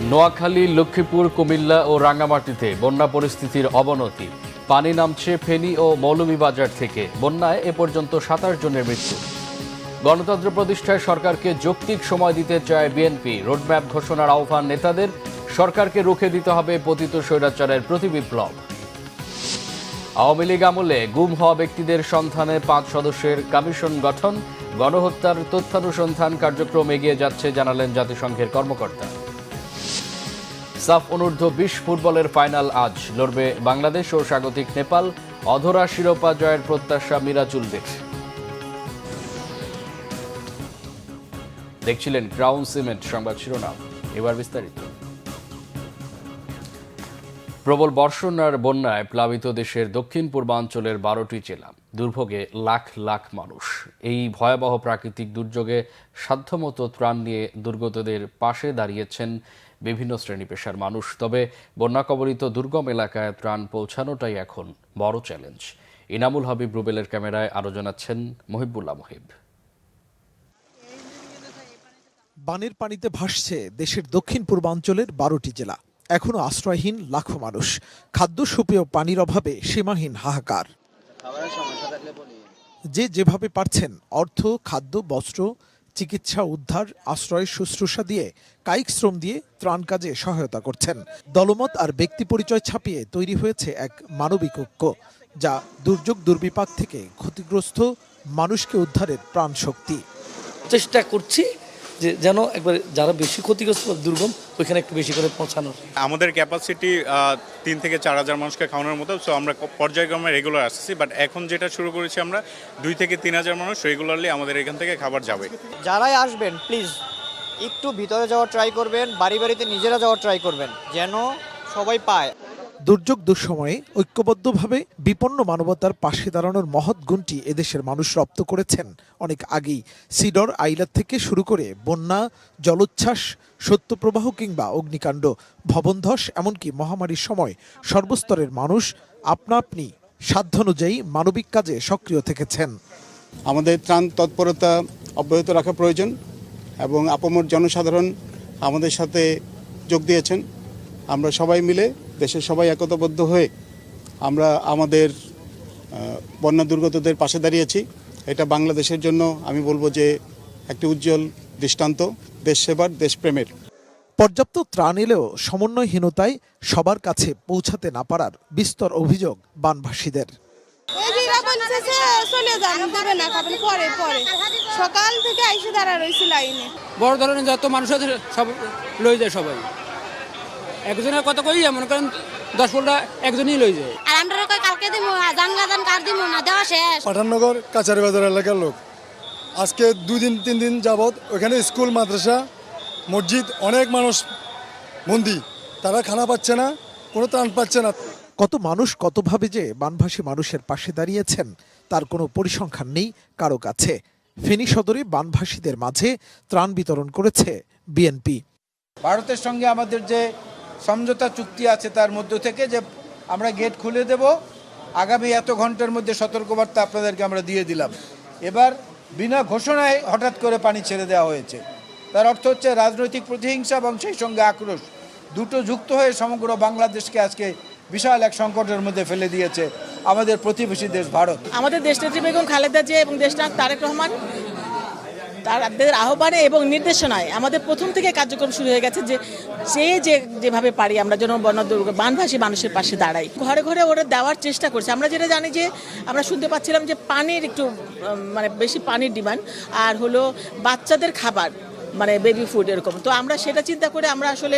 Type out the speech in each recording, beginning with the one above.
নোয়াখালী, লক্ষ্মীপুর, কুমিল্লা ও রাঙ্গামাটিতে বন্যা পরিস্থিতির অবনতি। পানি নামছে ফেনী ও মৌলভীবাজার থেকে। বন্যায় এ পর্যন্ত ২৭ জনের মৃত্যু। গণতন্ত্র প্রতিষ্ঠায় সরকারকে যৌক্তিক সময় দিতে চায় বিএনপি। রোডম্যাপ ঘোষণার আহ্বান নেতাদের। সরকারকে রুখে দিতে হবে পতিত স্বৈরাচারের প্রতিবিপ্লব। আওয়ামী লীগ আমলে গুম হওয়া ব্যক্তিদের সন্ধানে ৫ সদস্যের কমিশন গঠন। গণহত্যার তথ্যানুসন্ধান কার্যক্রম এগিয়ে যাচ্ছে জানালেন জাতিসংঘের কর্মকর্তা। সাফ অনূর্ধ্ব-২০ ফুটবলের ফাইনাল আজ। লড়বে বাংলাদেশ ও স্বাগতিক নেপাল। অধরা শিরোপা জয়ের প্রত্যাশা মিরাজুলদের। দেখছিলেন ক্রাউন সিমেন্ট সংবাদ শিরোনাম, এবার বিস্তারিত। প্রবল বর্ষণ আর বন্যায় প্লাবিত দেশের দক্ষিণ পূর্বাঞ্চলের ১২টি জেলা। দুর্ভোগে লাখ লাখ মানুষ। এই ভয়াবহ প্রাকৃতিক দুর্যোগে সাধ্যমতো ত্রাণ নিয়ে দুর্গতদের পাশে দাঁড়িয়েছেন বিভিন্ন শ্রেণী পেশার মানুষ। তবে বন্যা কবলিত দুর্গম এলাকায় ত্রাণ পৌঁছানোটাই এখন বড় চ্যালেঞ্জ। ইনামুল হাবিব রুবেলের ক্যামেরায় আরও জানাচ্ছেন মহিবুল্লাহ মহিব। বানের পানিতে ভাসছে দেশের দক্ষিণ পূর্বাঞ্চলের ১২টি জেলা। এখনো আশ্রয়হীন লাখো মানুষ। খাদ্য, সুপেয় পানির অভাবে সীমাহীন হাহাকার। যে যেভাবে পারছেন অর্থ, খাদ্য, বস্ত্র, চিকিৎসা, উদ্ধার, আশ্রয়, শুশ্রূষা দিয়ে, কায়িক শ্রম দিয়ে ত্রাণ কাজে সহায়তা করছেন। দলমত আর ব্যক্তি পরিচয় ছাপিয়ে তৈরি হয়েছে এক মানবিক ঐক্য, যা দুর্যোগ দুর্বিপাক থেকে ক্ষতিগ্রস্ত মানুষকে উদ্ধারের প্রাণ শক্তি। চেষ্টা করছি যে যেন একবার যারা বেশি ক্ষতিগ্রস্ত দুর্গম ওইখানে একটু বেশি করে পৌঁছানোর। আমাদের ক্যাপাসিটি ৩ থেকে ৪ হাজার মানুষকে খাওয়ানোর মতো। সো আমরা পর্যায়ক্রমে রেগুলার আসছি, বাট এখন যেটা শুরু করেছি আমরা ২ থেকে ৩ হাজার মানুষ রেগুলারলি আমাদের এখান থেকে খাবার যাবে। যারাই আসবেন প্লিজ একটু ভিতরে যাওয়ার ট্রাই করবেন, বাড়ি বাড়িতে নিজেরা যাওয়ার ট্রাই করবেন যেন সবাই পায়। দুর্যোগ দুঃসময়ে ঐক্যবদ্ধভাবে বিপন্ন মানবতার পাশে দাঁড়ানোর মহৎ গুণটি এদেশের মানুষ রপ্ত করেছেন অনেক আগেই। সিডর, আইলার থেকে শুরু করে বন্যা, জলোচ্ছ্বাস, সত্যপ্রবাহ কিংবা অগ্নিকাণ্ড, ভবনধস, এমনকি মহামারীর সময় সর্বস্তরের মানুষ আপনা আপনি সাধ্যানুযায়ী মানবিক কাজে সক্রিয় থেকেছেন। আমাদের ত্রাণ তৎপরতা অব্যাহত রাখা প্রয়োজন এবং আপামর জনসাধারণ আমাদের সাথে যোগ দিয়েছেন। আমরা সবাই মিলে, দেশের সবাই একতাবদ্ধ হয়ে আমরা আমাদের বন্যা দুর্গতদের পাশে দাঁড়িয়েছি। এটা বাংলাদেশের জন্য আমি বলবো যে একটি উজ্জ্বল দৃষ্টান্ত দেশ সেবার, দেশপ্রেমের। পর্যাপ্ত ত্রাণ এলেও সমন্বয়হীনতায় সবার কাছে পৌঁছাতে না পারার বিস্তর অভিযোগ বানভাসীদের। সকাল থেকে আইসে দাঁড়া রয়েছে লাইনে। বড় ধরনের যত মানুষ আছে সব লয়ে যায়, সবাই একজনের কথা কই, মনে করেন 10-15টা একজনই লয়ে যায়। আর আমরা কালকে দিমু জানগাদান কার দিমু না দেওয়া শেষ। পাঠাননগর কাছারি বাজার এলাকার লোক আজকে 2-3 দিন যাবৎ ওখানে স্কুল, মাদ্রাসা, মসজিদ, অনেক মানুষ বন্দি। তারা খানা পাচ্ছে না, কোনো ত্রাণ পাচ্ছে না। কত মানুষ কতভাবে যে বানভাসী মানুষের পাশে দাঁড়িয়েছেন তার কোনো পরিসংখ্যান নেই কারো কাছে। ফেনী সদরে বানভাসীদের মাঝে ত্রাণ বিতরণ করেছে বিএনপি। ভারতের সঙ্গে আমাদের যে সমঝোতা চুক্তি আছে তার মধ্য থেকে যে আমরা গেট খুলে দেব, আগামী এত ঘন্টার মধ্যে সতর্কবার্তা আপনাদেরকে আমরা দিয়ে দিলাম। এবার বিনা ঘোষণায় হঠাৎ করে পানি ছেড়ে দেওয়া হয়েছে। তার অর্থ হচ্ছে রাজনৈতিক প্রতিহিংসা এবং সেই সঙ্গে আক্রোশ দুটো যুক্ত হয়ে সমগ্র বাংলাদেশকে আজকে বিশাল এক সংকটের মধ্যে ফেলে দিয়েছে আমাদের প্রতিবেশী দেশ ভারত। আমাদের দেশনেত্রী বেগম খালেদা জিয়া এবং দেশনায়ক তারেক রহমান তাদের আহ্বানে এবং নির্দেশনায় আমাদের প্রথম থেকে কার্যক্রম শুরু হয়ে গেছে যে যেভাবে পারি আমরা যেন বানভাসী মানুষের পাশে দাঁড়াই। ঘরে ঘরে ওরা দেওয়ার চেষ্টা করছে। আমরা যেটা জানি যে আমরা শুনতে পাচ্ছিলাম যে পানির একটু বেশি পানির ডিমান্ড, আর হলো বাচ্চাদের খাবার বেবি ফুড এরকম। তো আমরা সেটা চিন্তা করে আমরা আসলে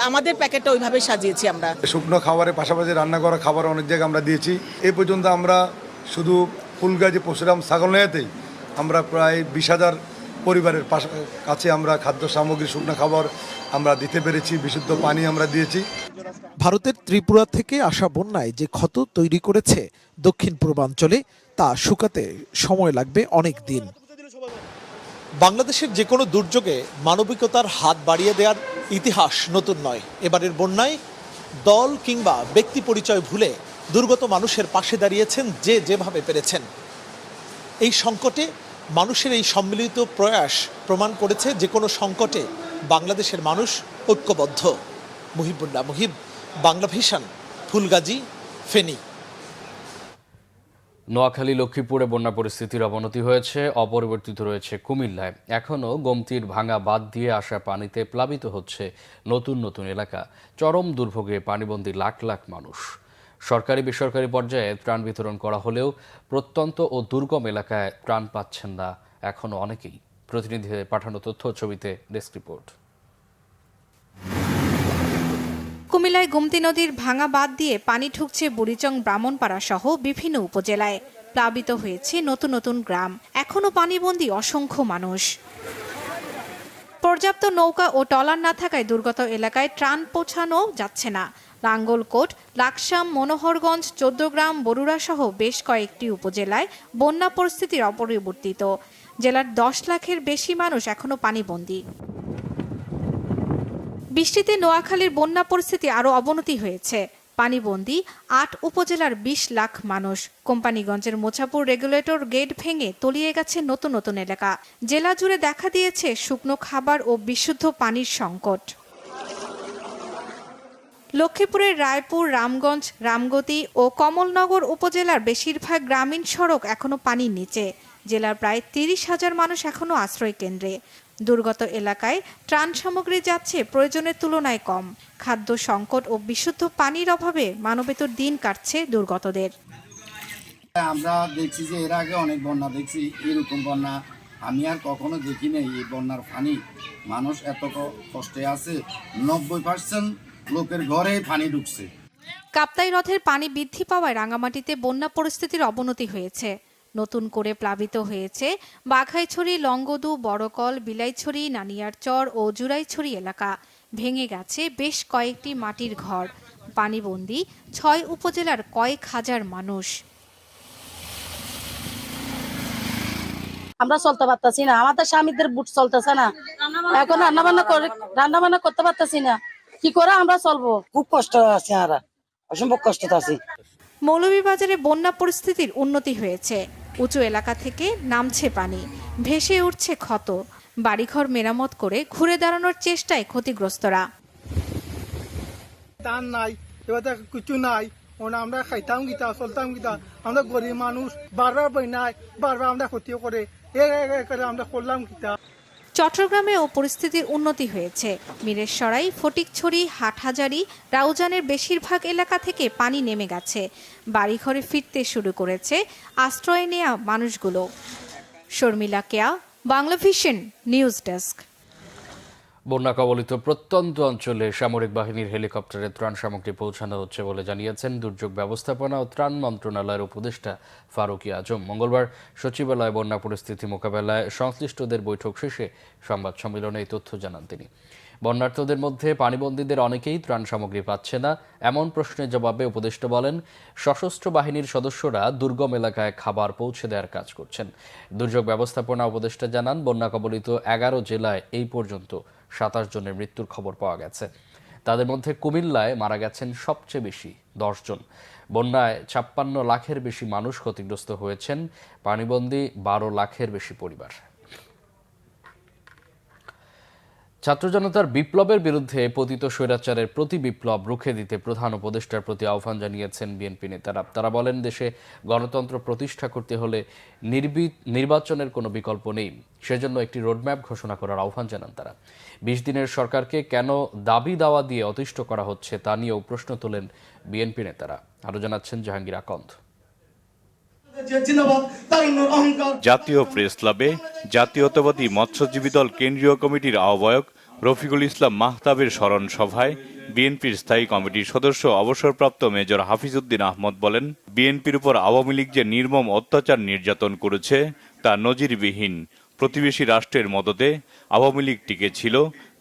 আমাদের প্যাকেটটা ওইভাবে সাজিয়েছি। আমরা শুকনো খাবারের পাশাপাশি রান্না করা খাবার অনেক জায়গায় আমরা দিয়েছি। এই পর্যন্ত আমরা শুধু ফুলগাজী পশুরাম ছাগলনাইয়াতেই আমরা প্রায় 20,000 পরিবারের কাছে আমরা খাদ্য সামগ্রী, শুকনো খাবার আমরা দিতে পেরেছি, বিশুদ্ধ পানি আমরা দিয়েছি। ভারতের ত্রিপুরা থেকে আসা বন্যায় যে ক্ষত তৈরি করেছে দক্ষিণ পূর্বাঞ্চলে তা শুকাতে সময় লাগবে অনেক দিন। বাংলাদেশের যে কোনো দুর্যোগে মানবিকতার হাত বাড়িয়ে দেওয়ার ইতিহাস নতুন নয়। এবারের বন্যায় দল কিংবা ব্যক্তি পরিচয় ভুলে দুর্গত মানুষের পাশে দাঁড়িয়েছেন যে যেভাবে পেরেছেন। এই সংকটে মানুষের এই সম্মিলিত প্রয়াস প্রমাণ করেছে যে কোনো সংকটে বাংলাদেশের মানুষ ঐক্যবদ্ধ। মুহিবুল্লাহ মুহিব, বাংলা ভিশন, ফুলগাজী, ফেনী। নোয়াখালী লক্ষ্মীপুরে বন্যা পরিস্থিতির অবনতি হয়েছে, অপরিবর্তিত রয়েছে কুমিল্লায়। এখনও গোমতীর ভাঙা বাঁধ দিয়ে আসা পানিতে প্লাবিত হচ্ছে নতুন নতুন এলাকা। চরম দুর্ভোগে পানিবন্দী লাখ লাখ মানুষ। সরকারি বেসরকারি পর্যায়ে ত্রাণ বিতরণ করা হলেও প্রত্যন্ত ও দুর্গম এলাকায় ত্রাণ পাচ্ছেন না এখনও অনেকেই। প্রতিনিধিদের পাঠানো তথ্য ছবিতে ডেস্ক রিপোর্ট। কুমিল্লায় গোমতী নদীর ভাঙা বাঁধ দিয়ে পানি ঢুকছে বুড়িচং, ব্রাহ্মণপাড়া সহ বিভিন্ন উপজেলায়। প্লাবিত হয়েছে নতুন নতুন গ্রাম। এখনও পানিবন্দী অসংখ্য মানুষ। পর্যাপ্ত নৌকা ও ট্রলার না থাকায় দুর্গত এলাকায় ত্রাণ পৌঁছানো যাচ্ছে না। লাঙ্গলকোট, লাকসাম, মনোহরগঞ্জ, চৌদ্দগ্রাম, বরুড়া সহ বেশ কয়েকটি উপজেলায় বন্যা পরিস্থিতির অপরিবর্তিত। জেলার 10 লাখের বেশি মানুষ এখনও পানিবন্দী। বৃষ্টিতে নোয়াখালীর বন্যা পরিস্থিতি আরও অবনতি হয়েছে। পানিবন্দী 8 উপজেলার 20 লাখ মানুষ। কোম্পানিগঞ্জের মোছাপুর রেগুলেটর গেট ভেঙে তলিয়ে গেছে নতুন নতুন এলাকা। জেলা জুড়ে দেখা দিয়েছে শুকনো খাবার ও বিশুদ্ধ পানির সংকট। লক্ষ্মীপুরের রায়পুর, রামগঞ্জ, রামগতি ও কমলনগর উপজেলার বেশিরভাগ গ্রামীণ সড়ক এখনও পানির নিচে। জেলার প্রায় 30,000 মানুষ এখনও আশ্রয় কেন্দ্রে। দুর্গত এলাকায় ত্রাণ সামগ্রী যাচ্ছে প্রয়োজনের তুলনায় কম। খাদ্য সংকট ও বিশুদ্ধ পানির অভাবে মানবেতর দিন কাটছে দুর্গতদের। আমরা দেখছি যে এর আগে অনেক বন্যা দেখছি, এরকম বন্যা আমি আর কখনো দেখি নাই। এই বন্যার পানি মানুষ এত কষ্টে আছে, 90% লোকের ঘরে পানি ঢুকছে। কাপ্তাই হ্রদের পানি বৃদ্ধি পাওয়ায় রাঙামাটিতে বন্যা পরিস্থিতির অবনতি হয়েছে। নতুন করে প্লাবিত হয়েছে বাঘাইছড়ি, লংগদু, বড়কল, বিলাইছড়ি, নানিয়ারচর ও জুরাইছড়ি এলাকা। ভেঙে গেছে বেশ কয়েকটি মাটির ঘর। পানিবন্দী 6 উপজেলার কয়েক হাজার মানুষ। আমরা চলতে পারতাছি না, আমাদের স্বামীদের বুট চলতেছে না, এখন রান্না বান্না করতে পারতাছি না। কি করে আমরা চলবো? খুব কষ্ট আছে, আর অসম্ভব কষ্ট আছে। মৌলভীবাজারে বন্যা পরিস্থিতির উন্নতি হয়েছে। উঁচু এলাকা থেকে নামছে পানি, ভেসে উঠছে ক্ষত। বাড়িঘর মেরামত করে ঘুরে দাঁড়ানোর চেষ্টায় ক্ষতিগ্রস্তরা। ধান নাই, এবার কিছু নাই, আমরা খাইতাম গীতা, চলতাম গীতা। আমরা গরিব মানুষ, বারবার বন্যায়, বারবার আমরা ক্ষতিও করে আমরা করলাম গীতা। চট্টগ্রামেও পরিস্থিতির উন্নতি হয়েছে। মিরেশ্বরাই, ফটিকছড়ি, হাটহাজারী, রাউজানের বেশিরভাগ এলাকা থেকে পানি নেমে গেছে। বাড়িঘরে ফিরতে শুরু করেছে আশ্রয় নেওয়া মানুষগুলো। শর্মিলা কেয়া, বাংলা ভিশন নিউজ ডেস্ক। বন্যা কবলিত প্রত্যন্ত অঞ্চলে সামরিক বাহিনীর হেলিকপ্টারে ত্রাণ সামগ্রী পৌঁছানো হচ্ছে বলে জানিয়েছেন দুর্যোগ ব্যবস্থাপনা ও ত্রাণ মন্ত্রণালয়ের উপদেষ্টা ফারুকি আজম। মঙ্গলবার সচিবালয়ে বন্যা পরিস্থিতি মোকাবেলায় সংশ্লিষ্টদের বৈঠক শেষে সংবাদ সম্মেলনে এই তথ্য জানান তিনি। বন্যার্তদের মধ্যে পানিবন্দীদের অনেকেই ত্রাণ সামগ্রী পাচ্ছে না, এমন প্রশ্নের জবাবে উপদেষ্টা বলেন, সশস্ত্র বাহিনীর সদস্যরা দুর্গম এলাকায় খাবার পৌঁছে দেওয়ার কাজ করছেন। দুর্যোগ ব্যবস্থাপনা উপদেষ্টা জানান, বন্যা কবলিত 11 জেলায় এই পর্যন্ত 27 জনের মৃত্যুর খবর পাওয়া গেছে। তাদের মধ্যে কুমিল্লায় মারা গেছেন সবচেয়ে বেশি 10 জন। বন্যায় 56 লাখের বেশি মানুষ ক্ষতিগ্রস্ত হয়েছেন, পানিবন্দী 12 লাখের বেশি পরিবার। ছাত্র জনতার বিপ্লবের বিরুদ্ধে পতিত স্বৈরাচারের প্রতি বিপ্লব রুখে দিতে প্রধান উপদেষ্টার প্রতি আহ্বান জানিয়েছেন বিএনপি নেতারা। তারা বলেন, দেশে গণতন্ত্র প্রতিষ্ঠা করতে হলে নির্বাচনের কোনো বিকল্প নেই। সেজন্য একটি রোডম্যাপ ঘোষণা করার আহ্বান জানান তারা। 20 দিনের সরকারকে কেন দাবি দাওয়া দিয়ে অতিষ্ঠ করা হচ্ছে তা নিয়েও প্রশ্ন তোলেন বিএনপি নেতারা। আরও জানাচ্ছেন জাহাঙ্গীর আকন্দ। জাতীয় প্রেস ক্লাবে জাতীয়তাবাদী মৎস্যজীবী দল কেন্দ্রীয় কমিটির আহ্বায়ক রফিকুল ইসলাম মাহতাবের স্মরণ সভায় বিএনপির স্থায়ী কমিটির সদস্য অবসরপ্রাপ্ত মেজর হাফিজউদ্দিন আহমদ বলেন, বিএনপির উপর আওয়ামী লীগ যে নির্মম অত্যাচার নির্যাতন করেছে তা নজিরবিহীন। প্রতিবেশী রাষ্ট্রের মদতে আওয়ামী লীগ টিকে ছিল,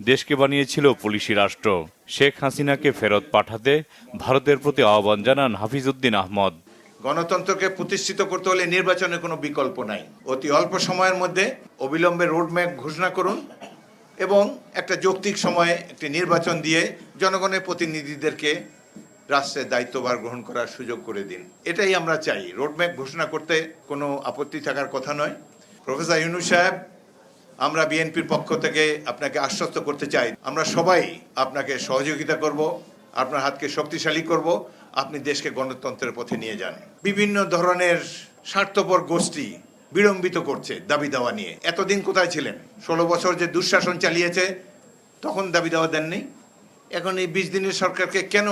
দেশকে বানিয়েছিল পুলিশি রাষ্ট্র। শেখ হাসিনাকে ফেরত পাঠাতে ভারতের প্রতি আহ্বান জানান হাফিজউদ্দিন আহমদ। গণতন্ত্রকে প্রতিষ্ঠিত করতে হলে নির্বাচনের কোনো বিকল্প নাই। অতি অল্প সময়ের মধ্যে অবিলম্বে রোডম্যাপ ঘোষণা করুন এবং একটা যৌক্তিক সময়ে একটি নির্বাচন দিয়ে জনগণের প্রতিনিধিদেরকে রাষ্ট্রের দায়িত্বভার গ্রহণ করার সুযোগ করে দিন। এটাই আমরা চাই। রোডম্যাপ ঘোষণা করতে কোনো আপত্তি থাকার কথা নয়। প্রফেসর ইউনূস সাহেব আমরা বিএনপির পক্ষ থেকে আপনাকে আশ্বস্ত করতে চাই, আমরা সবাই আপনাকে সহযোগিতা করব, আপনার হাতকে শক্তিশালী করব, আপনি দেশকে গণতন্ত্রের পথে নিয়ে যান। বিভিন্ন ধরনের স্বার্থপর গোষ্ঠী বিড়ম্বিত করছে দাবি দাওয়া নিয়ে। এতদিন কোথায় ছিলেন? 16 বছর যে দুঃশাসন চালিয়েছে তখন দাবি দাওয়া দেননি। এখন এই 20 দিনের সরকারকে কেন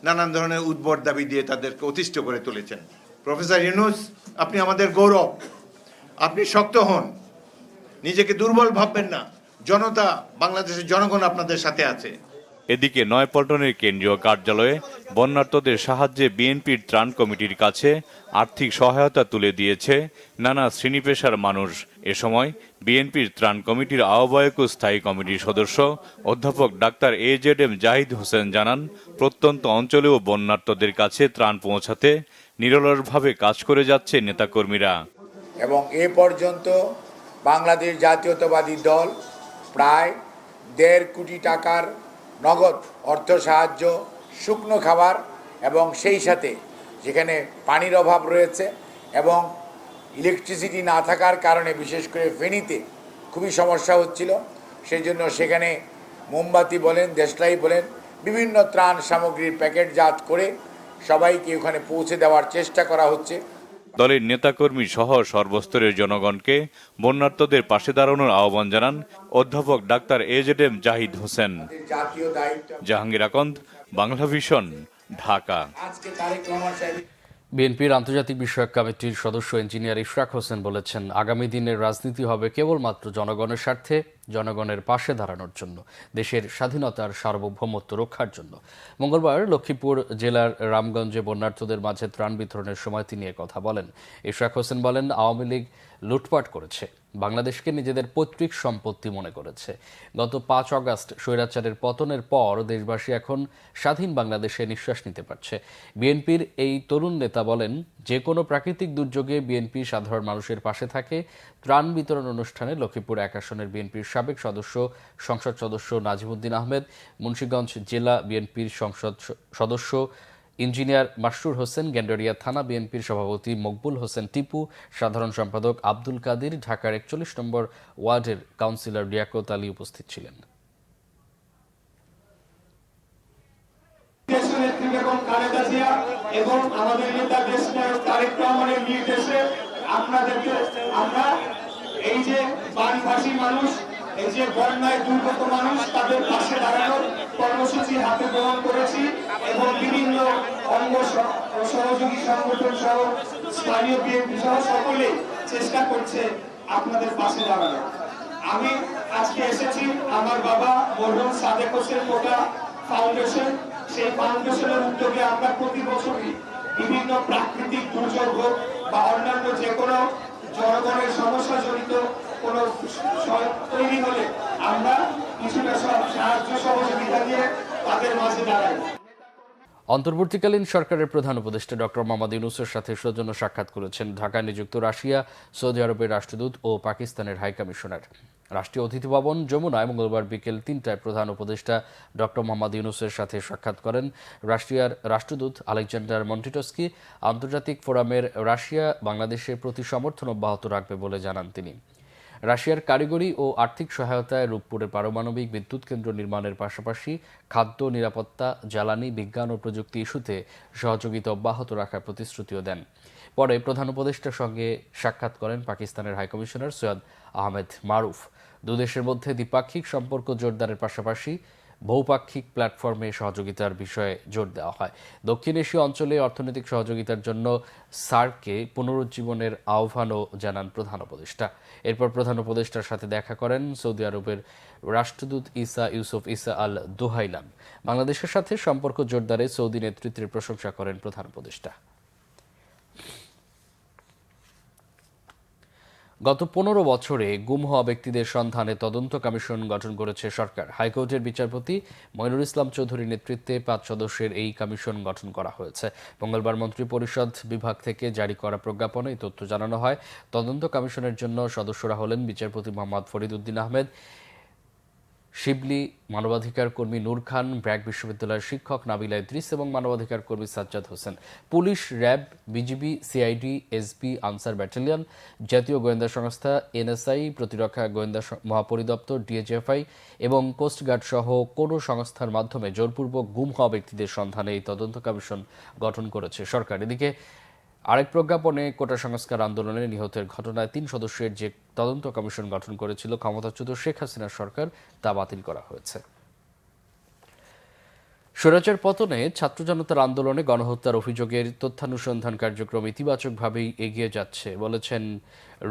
নানান ধরনের উদ্ভট দাবি দিয়ে তাদেরকে অতিষ্ঠ করে তুলেছেন? প্রফেসর ইউনূস, আপনি আমাদের গৌরব, আপনি শক্ত হন, নিজেকে দুর্বল ভাববেন না। জনতা, বাংলাদেশের জনগণ আপনাদের সাথে আছে। এদিকে নয়াপল্টনের কেন্দ্রীয় কার্যালয়ে বন্যার্তদের সাহায্যে বিএনপির ত্রাণ কমিটির কাছে আর্থিক সহায়তা তুলে দিয়েছে নানা শ্রেণী পেশার মানুষ। এ সময় বিএনপির ত্রাণ কমিটির আহ্বায়ক ও স্থায়ী কমিটির সদস্য অধ্যাপক ডাক্তার AZM জাহিদ হোসেন জানান, প্রত্যন্ত অঞ্চলেও বন্যার্তদের কাছে ত্রাণ পৌঁছাতে নিরলসভাবে কাজ করে যাচ্ছে নেতাকর্মীরা। এবং এ পর্যন্ত বাংলাদেশ জাতীয়তাবাদী দল প্রায় 1.5 কোটি টাকার নগদ অর্থ সাহায্য, শুকনো খাবার এবং সেই সাথে যেখানে পানির অভাব রয়েছে এবং ইলেকট্রিসিটি না থাকার কারণে বিশেষ করে ফেনীতে খুবই সমস্যা হচ্ছিল, সেই জন্য সেখানে মোমবাতি বলেন, দেশলাই বলেন, বিভিন্ন ত্রাণ সামগ্রীর প্যাকেটজাত করে সবাইকে ওখানে পৌঁছে দেওয়ার চেষ্টা করা হচ্ছে। দলের নেতাকর্মী সহ সর্বস্তরের জনগণকে বন্যার্তদের পাশে দাঁড়ানোর আহ্বান জানান অধ্যাপক ডাক্তার AZM জাহিদ হোসেন। জাহাঙ্গীর আকন্দ, বাংলা ভিশন, ঢাকা। বিএনপির আন্তর্জাতিক বিষয়ক কমিটির সদস্য ইঞ্জিনিয়ার ইশরাক হোসেন বলেছেন, আগামী দিনের রাজনীতি হবে কেবলমাত্র জনগণের স্বার্থে, জনগণের পাশে দাঁড়ানোর জন্য, দেশের স্বাধীনতার সার্বভৌমত্ব রক্ষার জন্য। মঙ্গলবার লক্ষ্মীপুর জেলার রামগঞ্জে বন্যার্তদের মাঝে ত্রাণ বিতরণের সময় তিনি কথা বলেন। ইশরাক হোসেন বলেন, আওয়ামী লীগ লুটপাট করেছে, বাংলাদেশকে নিজেদের পৈতৃক সম্পত্তি মনে করেছে। গত 5 আগস্ট স্বৈরাচারের পতনের পর দেশবাসী এখন স্বাধীন বাংলাদেশে নিঃশ্বাস নিতে পারছে। বিএনপির এই তরুণ নেতা বলেন, যে কোনো প্রাকৃতিক দুর্যোগে বিএনপি সাধারণ মানুষের পাশে থাকে। ত্রাণ বিতরণ অনুষ্ঠানে লক্ষ্মীপুর 1 আসনের বিএনপির সাবেক সংসদ সদস্য নাজিমুদ্দিন আহমেদ, মুন্সিগঞ্জ জেলা বিএনপির সংসদ সদস্য ইঞ্জিনিয়ার মাসরুর হোসেন, গেন্ডারিয়া থানা বিএনপির সভাপতি মকবুল হোসেন টিপু, সাধারণ সম্পাদক আব্দুল কাদির, ঢাকার 41 নম্বর ওয়ার্ডের কাউন্সিলর লিয়াকত আলী উপস্থিত ছিলেন। এবং আমাদের নেতা দেশনায়ক তারেক রহমানের নির্দেশে আপনাদেরকে আমরা এই যে বানভাসী মানুষ, এই যে বন্যায় দুর্গত মানুষ, তাদের পাশে দাঁড়ানোর কর্মসূচি হাতে গ্রহণ করেছি এবং বিভিন্ন অঙ্গ সহযোগী সংগঠন সহ স্থানীয় বিএনপি সহ সকলে চেষ্টা করছে আপনাদের পাশে দাঁড়ানো। আমি আজকে এসেছি আমার বাবা মরহুম সাদেক হোসেন কোটা ফাউন্ডেশন, সেই ফাউন্ডেশনের উদ্যোগে আমরা প্রতি বছরই বিভিন্ন প্রাকৃতিক দুর্যোগ হোক বা অন্যান্য যে কোনো জনগণের সমস্যা জড়িত কোনো তৈরি হলে আমরা কিছুটা সাহায্য সহযোগিতা দিয়ে তাদের মাঝে দাঁড়াই। অন্তর্বর্তীকালীন সরকারের প্রধান উপদেষ্টা ডক্টর মোহাম্মদ ইউনূসের সাথে সৌজন্য সাক্ষাৎ করেছেন ঢাকায় নিযুক্ত রাশিয়া, সৌদি আরবের রাষ্ট্রদূত ও পাকিস্তানের হাইকমিশনার। রাষ্ট্রীয় অতিথি ভবন যমুনায় মঙ্গলবার বিকেল 3টায় প্রধান উপদেষ্টা ডক্টর মোহাম্মদ ইউনূসের সাথে সাক্ষাৎ করেন রাশিয়ার রাষ্ট্রদূত আলেকজান্ডার মন্টিটস্কি। আন্তর্জাতিক ফোরামের রাশিয়া বাংলাদেশের প্রতি সমর্থন অব্যাহত রাখবে বলে জানান তিনি। রাশিয়ার কারিগরি ও আর্থিক সহায়তায় রূপপুরে পারমাণবিক বিদ্যুৎ কেন্দ্র নির্মাণের পাশাপাশি খাদ্য নিরাপত্তা, জ্বালানি, বিজ্ঞান ও প্রযুক্তি ইস্যুতে সহযোগিতা অব্যাহত রাখার প্রতিশ্রুতিও দেন। পরে প্রধান উপদেষ্টার সঙ্গে সাক্ষাৎ করেন পাকিস্তানের হাইকমিশনার সৈয়দ আহমেদ মারুফ। দুদেশের মধ্যে দ্বিপাক্ষিক সম্পর্ক জোরদারের পাশাপাশি বহুপাক্ষিক প্ল্যাটফর্মে সহযোগিতার বিষয়ে জোর দেওয়া হয়। দক্ষিণ এশীয় অঞ্চলে অর্থনৈতিক সহযোগিতার জন্য সার্ককে পুনরুজ্জীবনের আহ্বানও জানান প্রধান উপদেষ্টা। এরপর প্রধান উপদেষ্টার সাথে দেখা করেন সৌদি আরবের রাষ্ট্রদূত ইসা ইউসুফ ইসা আল দুহাইলান। বাংলাদেশের সাথে সম্পর্ক জোরদারে সৌদি নেতৃত্বের প্রশংসা করেন প্রধান উপদেষ্টা। গত 15 বছরে গুম হওয়া ব্যক্তিদের সন্ধানে তদন্ত কমিশন গঠন করেছে সরকার। হাইকোর্টের বিচারপতি মইনুল ইসলাম চৌধুরীর নেতৃত্বে 5 সদস্যের এই কমিশন গঠন করা হয়েছে। মঙ্গলবার মন্ত্রিপরিষদ বিভাগ থেকে জারি করা প্রজ্ঞাপনে এই তথ্য জানানো হয়। তদন্ত কমিশনের জন্য সদস্যরা হলেন বিচারপতি মোহাম্মদ ফরিদ উদ্দিন আহমেদ, শিবলি, মানবাধিকার কর্মী নূর খান, ব্র্যাক বিশ্ববিদ্যালয়ের শিক্ষক নাবিলা ইদ্রিস এবং মানবাধিকার কর্মী Sajjad Hossain. Police, RAB, BGB, CID, SB, answer battalion, জাতীয় গোয়েন্দা সংস্থা এনএসআই, প্রতিরক্ষা গোয়েন্দা মহাপরিদপ্তর ডিএজিএফআই এবং কোস্টগার্ড সহ কোনো সংস্থার মাধ্যমে জোরপূর্বক গুম হওয়া ব্যক্তিদের সন্ধানে এই তদন্ত কমিশন গঠন করেছে সরকার। এদিকে আরেক প্রজ্ঞাপনে কোটা সংস্কার আন্দোলনে নিহতের ঘটনায় 3 সদস্যের যে তদন্ত কমিশন গঠন করেছিল ক্ষমতাচ্যুত শেখ হাসিনার সরকার, তা বাতিল করা হয়েছে। স্বৈরাচার পতনে ছাত্র জনতার আন্দোলনে গণহত্যার অভিযোগের তথ্যানুসন্ধান কার্যক্রম ইতিবাচকভাবেই এগিয়ে যাচ্ছে বলেছেন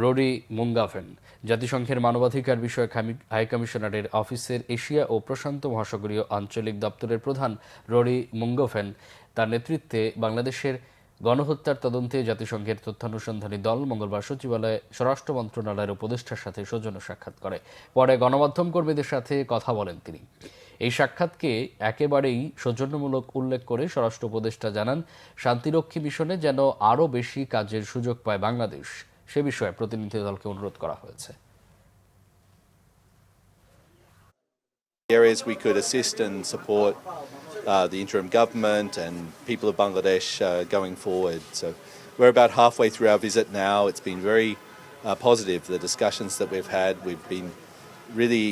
রোরি মুঙ্গাভেন। জাতিসংঘের মানবাধিকার বিষয়ক হাইকমিশনারের অফিসের এশিয়া ও প্রশান্ত মহাসাগরীয় আঞ্চলিক দপ্তরের প্রধান রোরি মুঙ্গাভেন তার নেতৃত্বে বাংলাদেশের গণহত্যার তদন্তে জাতিসংঘের তথ্যানুসন্ধানী দল মঙ্গলবার সচিবালয়ে স্বরাষ্ট্র মন্ত্রণালয়ের উপদেষ্টার সাথে সৌজন্য সাক্ষাৎ করে। পরে গণমাধ্যম কর্মীদের সাথে কথা বলেন তিনি। এই সাক্ষাৎকে একেবারেই সৌজন্যমূলক উল্লেখ করে স্বরাষ্ট্র উপদেষ্টা জানান, শান্তিরক্ষী মিশনে যেন আরও বেশি কাজের সুযোগ পায় বাংলাদেশ, সে বিষয়ে প্রতিনিধি দলকে অনুরোধ করা হয়েছে। Areas we could assist and support the interim government and people of Bangladesh going forward. So we're about halfway through our visit now. It's been very positive, the discussions that we've had. We've been really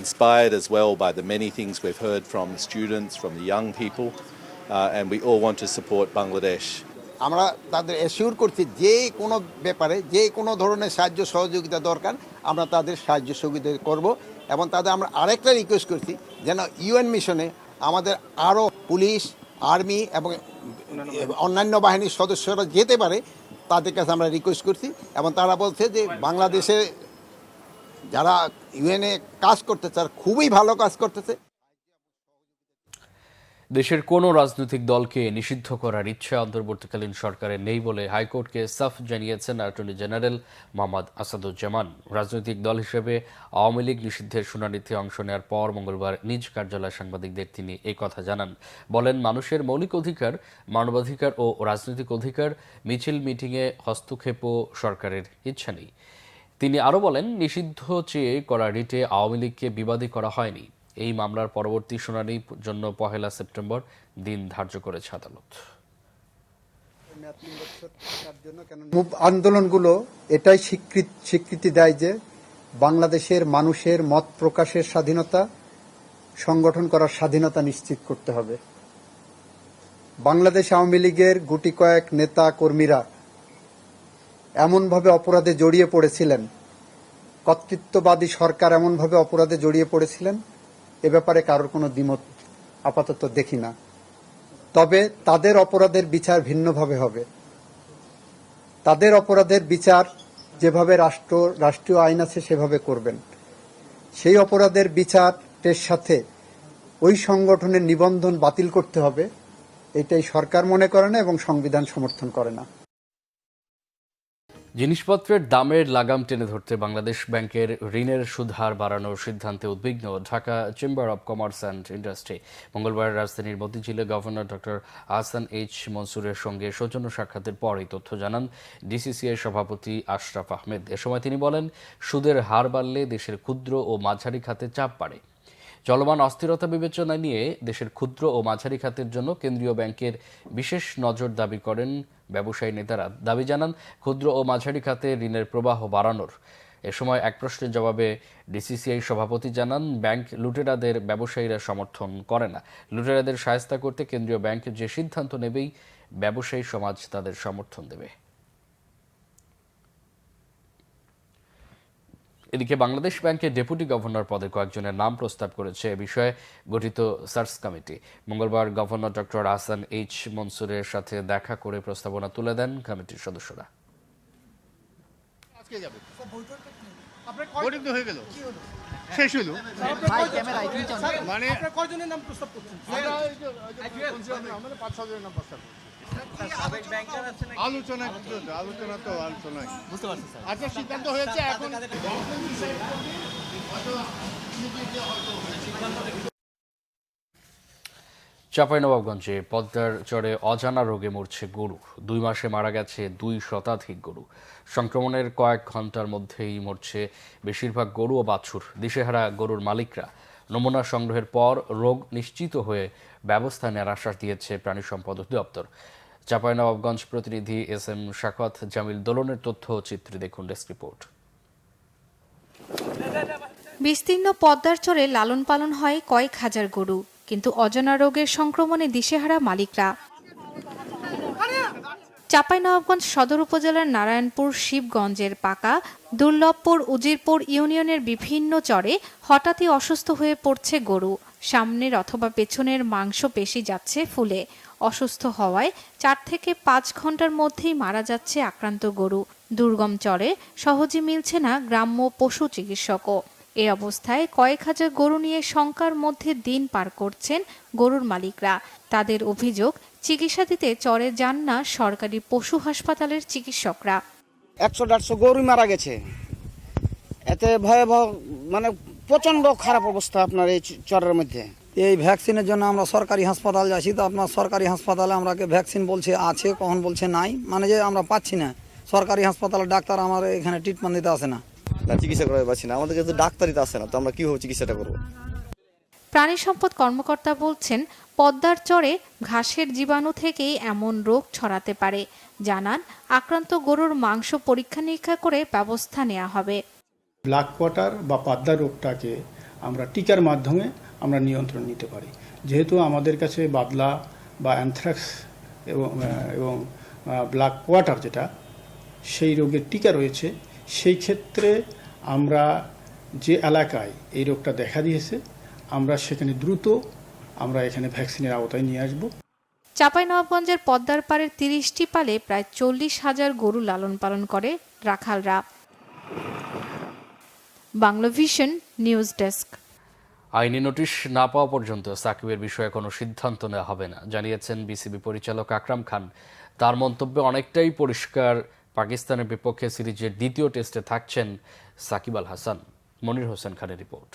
inspired as well by the many things we've heard from the students, from the young people, and we all want to support Bangladesh. আমরা তাদের assure করছি যে কোনো ব্যাপারে যে কোনো ধরনের সাহায্য সহযোগিতা দরকার আমরা তাদের সাহায্য সহযোগিতা করব এবং তাদের আমরা আরেকটা রিকোয়েস্ট করছি যেন ইউএন মিশনে আমাদের আরও পুলিশ, আর্মি এবং অন্যান্য বাহিনীর সদস্যরা যেতে পারে, তাদের কাছে আমরা রিকোয়েস্ট করছি এবং তারা বলছে যে বাংলাদেশে যারা ইউএনএ কাজ করতেছে তারা খুবই ভালো কাজ করতেছে। দেশের কোনো রাজনৈতিক দলকে নিষিদ্ধ করার ইচ্ছা অন্তর্বর্তীকালীন সরকারের নেই বলে হাইকোর্টকে সাফ জানিয়েছেন অ্যাটর্নি জেনারেল মোহাম্মদ আসাদুজ্জামান। রাজনৈতিক দল হিসেবে আওয়ামী লীগ নিষিদ্ধের শুনানিতে অংশ নেওয়ার পর মঙ্গলবার নিজ কার্যালয়ে সাংবাদিকদের তিনি এই কথা জানান। বলেন, মানুষের মৌলিক অধিকার, মানবাধিকার ও রাজনৈতিক অধিকার, মিছিল মিটিংয়ে হস্তক্ষেপও সরকারের ইচ্ছা নেই। তিনি আরও বলেন, নিষিদ্ধ চেয়ে করা রিটে আওয়ামী লীগকে বিবাদী করা হয়নি। এই মামলার পরবর্তী শুনানির জন্য 1 সেপ্টেম্বর দিন ধার্য করেছে আদালত। আন্দোলনগুলো এটাই স্বীকৃতি দেয় যে বাংলাদেশের মানুষের মত প্রকাশের স্বাধীনতা, সংগঠন করার স্বাধীনতা নিশ্চিত করতে হবে। বাংলাদেশ আওয়ামী লীগের গুটি কয়েক নেতা কর্মীরা এমনভাবে অপরাধে জড়িয়ে পড়েছিলেন, কর্তৃত্ববাদী সরকার এমনভাবে অপরাধে জড়িয়ে পড়েছিলেন, এ ব্যাপারে কারোর কোনো দ্বিমত আপাতত দেখি না। তবে তাদের অপরাধের বিচার ভিন্নভাবে হবে। তাদের অপরাধের বিচার যেভাবে রাষ্ট্রীয় আইন আছে সেভাবে করবেন। সেই অপরাধের বিচারের সাথে ওই সংগঠনের নিবন্ধন বাতিল করতে হবে, এটাই সরকার মনে করে না এবং সংবিধান সমর্থন করে না। জিনিসপত্রের দামের লাগাম টেনে ধরতে বাংলাদেশ ব্যাংকের ঋণের সুদ হার বাড়ানোর সিদ্ধান্তে উদ্বিগ্ন Dhaka chamber of commerce and industry. মঙ্গলবার রাজধানীর মতিঝিলে গভর্নর ডক্টর আহসান এইচ মনসুরের সঙ্গে সৌজন্য সাক্ষাতের পর এই তথ্য জানান ডিসিসিআই সভাপতি আশরাফ আহমেদ। এ সময় তিনি বলেন, সুদের হার বাড়লে দেশের ক্ষুদ্র ও মাঝারি খাতে চাপ বাড়ে। চলমান অস্থিরতা বিবেচনায় নিয়ে দেশের ক্ষুদ্র ও মাঝারি খাতের জন্য কেন্দ্রীয় ব্যাংকের বিশেষ নজর দাবি করেন ব্যবসায়ী নেতারা। দাবি জানান ক্ষুদ্র ও মাঝারি খাতে ঋণের প্রবাহ বাড়ানোর। এ সময় এক প্রশ্নের জবাবে ডিসিসিআই সভাপতি জানান, ব্যাংক লুটেরাদের ব্যবসায়ীরা সমর্থন করে না। লুটেরাদের শায়েস্তা করতে কেন্দ্রীয় ব্যাংক যে সিদ্ধান্ত নেবেই ব্যবসায়ী সমাজ তাদের সমর্থন দেবে। এদিকে বাংলাদেশ ব্যাংকের ডেপুটি গভর্নর পদে কয়েকজনের নাম প্রস্তাব করেছে এ বিষয়ে গঠিত সার্চ কমিটি। মঙ্গলবার গভর্নর ডক্টর আহসান এইচ মনসুরের সাথে দেখা করে প্রস্তাবনা তুলে দেন কমিটির সদস্যরা। শেষ হলো মানে আলোচনা তো আলোচনা বুঝতে পারছি স্যার। আচ্ছা, সিদ্ধান্ত হয়েছে এখন চাঁপাইনবাবগঞ্জে পদ্মার চরে অজানা রোগে মরছে গরু। 2 মাসে মারা গেছে 2 শতাধিক গরু। সংক্রমণের কয়েক ঘন্টার মধ্যেই মরছে বেশিরভাগ গরু ও বাছুর। দিশেহারা গরুর মালিকরা নমুনা সংগ্রহের পর রোগ নিশ্চিত হয়ে ব্যবস্থা নেওয়ার আশ্বাস দিয়েছে প্রাণী সম্পদ অধিদপ্তর। চাঁপাইনবাবগঞ্জ প্রতিনিধি SM শাকওয়াত জামিল দোলনের তথ্য ও চিত্রে দেখুন ডেস্ক রিপোর্ট। বিস্তীর্ণ পদ্মার চরে লালন পালন হয় কয়েক হাজার গরু, কিন্তু অজানা রোগের সংক্রমণে দিশেহারা মালিকরা। চাঁপাইনবাবগঞ্জ সদর উপজেলার নারায়ণপুর, শিবগঞ্জের পাকা, দুর্লভপুর, উজিরপুর ইউনিয়নের বিভিন্ন চরে হঠাৎই অসুস্থ হয়ে পড়ছে গরু। সামনের অথবা পেছনের মাংস পেশি যাচ্ছে ফুলে। অসুস্থ হওয়ায় 4 থেকে 5 ঘন্টার মধ্যেই মারা যাচ্ছে আক্রান্ত গরু। দুর্গম চরে সহজে মিলছে না গ্রাম্য পশু চিকিৎসকও। এ অবস্থায় কয়েক হাজার গরু নিয়ে শঙ্কার মধ্যে দিন পার করছেন গরুর মালিকরা। তাদের অভিযোগ, চিকিৎসা দিতে চরে যান না সরকারি পশু হাসপাতালের চিকিৎসকরা। 100-150 গরু মারা গেছে। এতে ভয়াবহ, মানে প্রচন্ড খারাপ অবস্থা আপনার এই চরের মধ্যে। এই ভ্যাকসিনের জন্য আমরা সরকারি হাসপাতাল যাচ্ছি, তো আপনার সরকারি হাসপাতালে আমাকে ভ্যাকসিন বলছে আছে, কখন বলছে নাই, মানে যে আমরা পাচ্ছি না। সরকারি হাসপাতালের ডাক্তার আমার এখানে ট্রিটমেন্ট দিতে আসে না, চিকিৎসা করতে পারছি না। আমাদের কাছে ডাক্তারই তো আসে না, তো আমরা কিভাবে চিকিৎসাটা করবো? প্রাণী সম্পদ কর্মকর্তা বলছেন, পদ্মার চরে ঘাসের জীবাণু থেকেই এমন রোগ ছড়াতে পারে। জানান, আক্রান্ত গরুর মাংস পরীক্ষা নিরীক্ষা করে ব্যবস্থা নেওয়া হবে। ব্ল্যাক কোয়াটার বা পাদ্দা রোগটাকে আমরা টিকার মাধ্যমে আমরা নিয়ন্ত্রণ নিতে পারি। যেহেতু আমাদের কাছে বাদলা বা অ্যানথ্রাক্স এবং ব্ল্যাক কোয়াটার যেটা, সেই রোগের টিকা রয়েছে, সেই ক্ষেত্রে আমরা যে এলাকায় এই রোগটা দেখা দিয়েছে আমরা সেখানে দ্রুত আমরা এখানে ভ্যাকসিনের আওতায় নিয়ে আসব। চাঁপাইনবাবগঞ্জের পদ্মার পাড়ের 30টি পালে প্রায় 40,000 গরু লালন পালন করে রাখালরা। Banglavision news desk. আইনি নোটিশ না পাওয়া পর্যন্ত সাকিবের বিষয়ে কোনো সিদ্ধান্ত নেওয়া হবে না, জানিয়েছেন বিসিবি পরিচালক আকরাম খান। তার মন্তব্যে অনেকটাই পরিষ্কার, পাকিস্তানের বিপক্ষে সিরিজের 2য় টেস্টে থাকছেন সাকিব আল হাসান। মনির হোসেন খানের রিপোর্ট।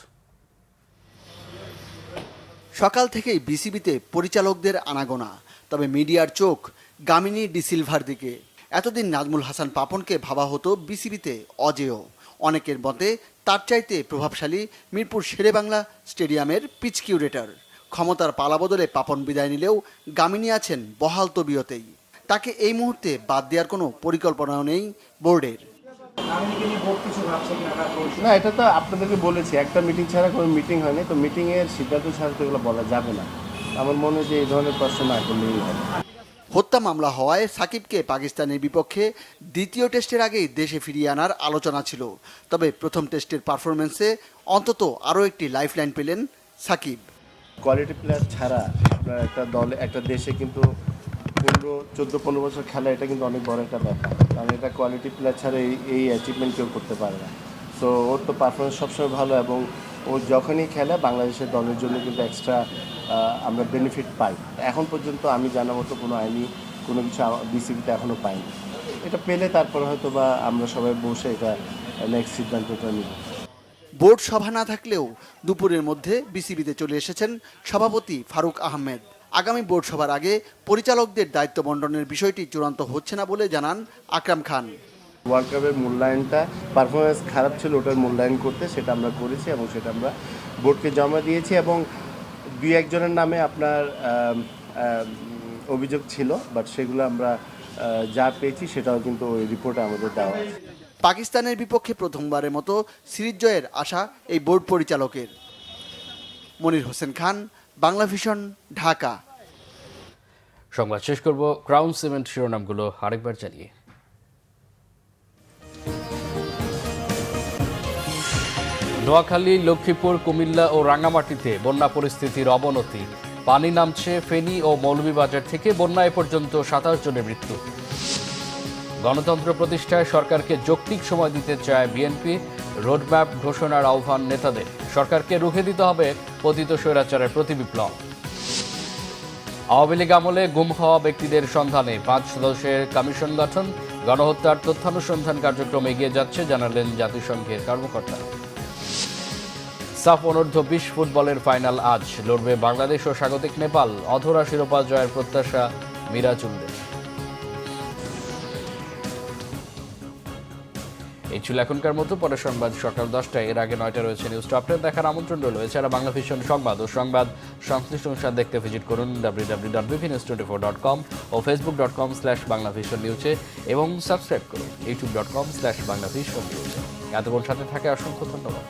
সকাল থেকেই বিসিবিতে পরিচালকদের আনাগোনা, তবে মিডিয়ার চোখ গামিনী ডিসিলভার দিকে। এতদিন নাজমুল হাসান পাপনকে ভাবা হতো বিসিবিতে অজেয়। অনেকের মতে তার চাইতে প্রভাবশালী মিরপুর শেরেবাংলা স্টেডিয়ামের পিচ কিউরেটর। ক্ষমতার পালাবদলে পাপন বিদায় নিলেও গামিনী আছেন বহাল তবিয়তেই। তাকে এই মুহূর্তে বাদ দেওয়ার কোনো পরিকল্পনাও নেই বোর্ডের। না, এটা তো আপনাদেরকে বলেছি, একটা মিটিং ছাড়া কোনো মিটিং হয়নি, তো মিটিংয়ের সিদ্ধান্ত ছাড়া তো এগুলো বলা যাবে না। আমার মনে হয় যে এই ধরনের প্রশ্ন না করলেই হয়। হত্যা মামলা হওয়ায় সাকিবকে পাকিস্তানের বিপক্ষে 2য় টেস্টের আগেই দেশে ফিরিয়ে আনার আলোচনা ছিল। তবে প্রথম টেস্টের পারফরমেন্সে অন্তত আরও একটি লাইফলাইন পেলেন সাকিব। কোয়ালিটি প্লেয়ার ছাড়া আপনার একটা দলে, একটা দেশে কিন্তু 14-15 বছর খেলা, এটা কিন্তু অনেক বড় একটা ব্যাপার। কারণ এটা কোয়ালিটি প্লেয়ার ছাড়া এই অ্যাচিভমেন্ট কেউ করতে পারে না। সো ওর তো পারফরমেন্স সবসময় ভালো, এবং ও যখনই খেলে বাংলাদেশের দলের জন্য কিন্তু এক্সট্রা আমরা বেনিফিট পাই। এখন পর্যন্ত আমি জানা মতো কোনো আইনি কোনো কিছু বিসিবিতে এখনও পাইনি। এটা পেলে তারপরে হয়তো বা আমরা সবাই বসে এটা নেক্সট সিদ্ধান্তটা নিব। বোর্ড সভা না থাকলেও দুপুরের মধ্যে বিসিবিতে চলে এসেছেন সভাপতি ফারুক আহমেদ। আগামী বোর্ড সভার আগে পরিচালকদের দায়িত্ব বণ্টনের বিষয়টি চূড়ান্ত হচ্ছে না বলে জানান আকরাম খান। ওয়ার্ল্ড কাপের মূল্যায়নটা পারফরমেন্স খারাপ ছিল, ওটার মূল্যায়ন করতে সেটা আমরা করেছি এবং সেটা আমরা বোর্ডকে জমা দিয়েছি, এবং 2-1 জনের নামে আপনার অভিযোগ ছিল, বাট সেগুলো আমরা যা পেয়েছি সেটাও কিন্তু ওই রিপোর্টে আমাদের দেওয়া আছে। পাকিস্তানের বিপক্ষে প্রথমবারের মতো সিরিজ জয়ের আশা এই বোর্ড পরিচালকের। মনির হোসেন খান, বাংলাভিশন, ঢাকা। সংবাদ শেষ করব ক্রাউন সিমেন্ট শিরোনামগুলো আরেকবার জানিয়ে। নোয়াখালী, লক্ষ্মীপুর, কুমিল্লা ও রাঙ্গামাটিতে বন্যা পরিস্থিতির অবনতি। পানি নামছে ফেনী ও মৌলভীবাজার থেকে। বন্যায় পর্যন্ত 27 জনের মৃত্যু। গণতন্ত্র প্রতিষ্ঠায় সরকারকে যৌক্তিক সময় দিতে চায় বিএনপি। রোডম্যাপ ঘোষণার আহ্বান নেতাদের। সরকারকে রুখে দিতে হবে পতিত স্বৈরাচারের প্রতিবিপ্লব। আওয়ামী লীগ আমলে গুম হওয়া ব্যক্তিদের সন্ধানে 5 সদস্যের কমিশন গঠন। গণহত্যার তথ্যানুসন্ধান কার্যক্রম এগিয়ে যাচ্ছে, জানালেন জাতিসংঘের কর্মকর্তা। সাফ অনূর্ধ্ব 20 ফুটবলের ফাইনাল আজ লড়বে বাংলাদেশ ও স্বাগতিক নেপাল। অধরা শিরোপা জয়ের প্রত্যাশা মিরাজুলদের। এই ছিল এখনকার মতো। পরে সংবাদ সকাল 10টায়, এর আগে 9টায় রয়েছে নিউজ টপ 10 দেখার আমন্ত্রণ রইল। এছাড়া বাংলা ভিশন সংবাদ ও সংবাদ সংশ্লিষ্ট অনুষ্ঠান দেখতে ভিজিট করুন www.bvnews24.com ও facebook.com/banglavisionnews এবং সাবস্ক্রাইব করুন youtube.com/banglavisionnews। এতক্ষণ সাথে থাকে অসংখ্য ধন্যবাদ।